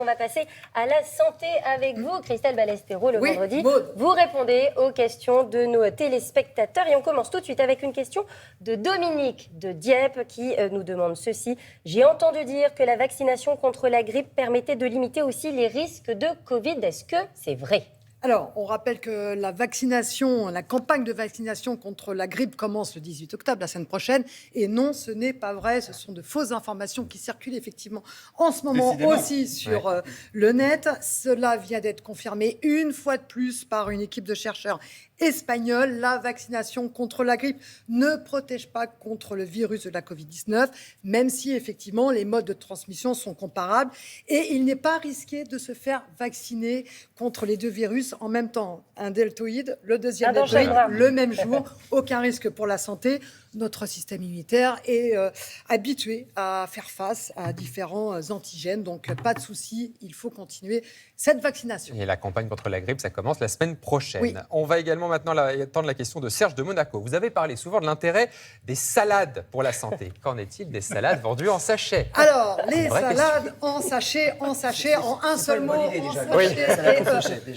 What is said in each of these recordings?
On va passer à la santé avec vous, Christelle Ballesteros, le vendredi. Maud. Vous répondez aux questions de nos téléspectateurs. Et on commence tout de suite avec une question de Dominique de Dieppe qui nous demande ceci. J'ai entendu dire que la vaccination contre la grippe permettait de limiter aussi les risques de Covid. Est-ce que c'est vrai ? Alors, on rappelle que la campagne de vaccination contre la grippe commence le 18 octobre, la semaine prochaine. Et non, ce n'est pas vrai. Ce sont de fausses informations qui circulent effectivement en ce moment aussi sur le net. Cela vient d'être confirmé une fois de plus par une équipe de chercheurs espagnols. La vaccination contre la grippe ne protège pas contre le virus de la Covid-19, même si effectivement les modes de transmission sont comparables. Et il n'est pas risqué de se faire vacciner contre les deux virus en même temps. Un deltoïde, le deuxième deltoïde, le même jour. Aucun risque pour la santé. Notre système immunitaire est habitué à faire face à différents antigènes. Donc, pas de souci, il faut continuer cette vaccination. Et la campagne contre la grippe, ça commence la semaine prochaine. Oui. On va également maintenant attendre la question de Serge de Monaco. Vous avez parlé souvent de l'intérêt des salades pour la santé. Qu'en est-il des salades vendues en sachet ? Alors, les salades en sachet, en un seul mot, en sachet.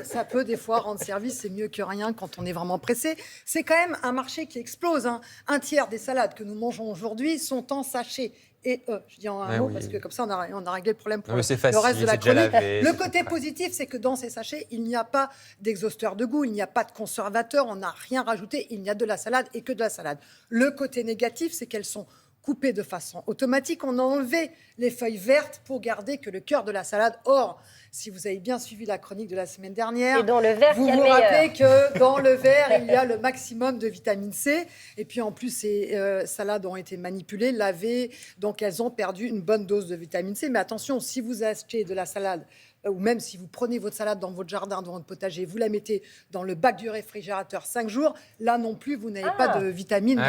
Ça peut des fois rendre service, c'est mieux que rien quand on est vraiment pressé. C'est quand même un marché qui explose. Un tiers des salades que nous mangeons aujourd'hui sont en sachet. Et je dis en un mot parce que comme ça on a réglé le problème pour le reste de la chronique. Le côté positif, c'est que dans ces sachets, il n'y a pas d'exhausteur de goût, il n'y a pas de conservateur, on n'a rien rajouté, il n'y a de la salade et que de la salade. Le côté négatif, c'est qu'elles sont coupées de façon automatique. On a enlevé les feuilles vertes pour garder que le cœur de la salade. Or, si vous avez bien suivi la chronique de la semaine dernière, dans le verre, vous vous rappelez que dans le verre, il y a le maximum de vitamine C. Et puis en plus, ces salades ont été manipulées, lavées, donc elles ont perdu une bonne dose de vitamine C. Mais attention, si vous achetez de la salade, ou même si vous prenez votre salade dans votre jardin, dans votre potager, vous la mettez dans le bac du réfrigérateur 5 jours, là non plus, vous n'avez pas de vitamines.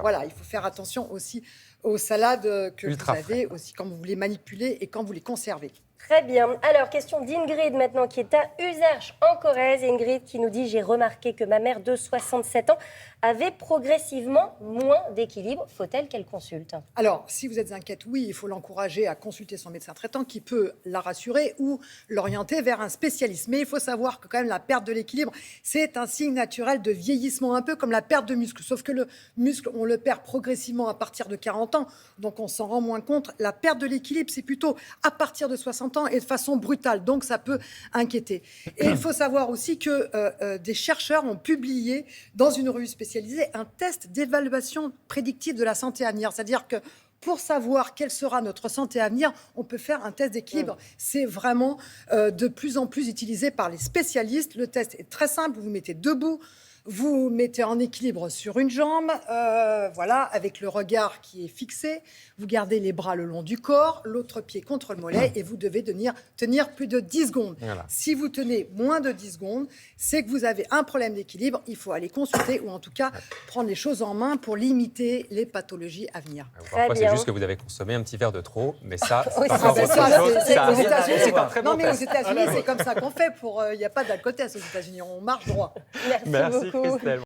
Voilà, il faut faire attention aussi aux salades que vous avez, aussi quand vous les manipulez et quand vous les conservez. Très bien. Alors, question d'Ingrid maintenant, qui est à Uzerche, en Corrèze. Ingrid qui nous dit « J'ai remarqué que ma mère de 67 ans avait progressivement moins d'équilibre. Faut-elle qu'elle consulte ?» Alors, si vous êtes inquiète, oui, il faut l'encourager à consulter son médecin traitant qui peut la rassurer ou l'orienter vers un spécialiste. Mais il faut savoir que quand même la perte de l'équilibre, c'est un signe naturel de vieillissement, un peu comme la perte de muscle. Sauf que le muscle, on le perd progressivement à partir de 40 ans. Donc, on s'en rend moins compte. La perte de l'équilibre, c'est plutôt à partir de 60 ans et de façon brutale. Donc, ça peut inquiéter. Et il faut savoir aussi que des chercheurs ont publié dans une revue spécialisée un test d'évaluation prédictive de la santé à venir. C'est-à-dire que pour savoir quelle sera notre santé à venir, on peut faire un test d'équilibre. C'est vraiment de plus en plus utilisé par les spécialistes. Le test est très simple. Vous vous mettez debout. Vous mettez en équilibre sur une jambe, voilà, avec le regard qui est fixé. Vous gardez les bras le long du corps, l'autre pied contre le mollet et vous devez tenir plus de 10 secondes. Voilà. Si vous tenez moins de 10 secondes, c'est que vous avez un problème d'équilibre. Il faut aller consulter ou en tout cas prendre les choses en main pour limiter les pathologies à venir. Parfois, c'est juste que vous avez consommé un petit verre de trop, mais ça, oui, c'est encore autre chose. Non, mais aux États-Unis, c'est comme ça qu'on fait. Il n'y a pas d'alcotest aux États-Unis. On marche droit. Merci beaucoup. Christelle.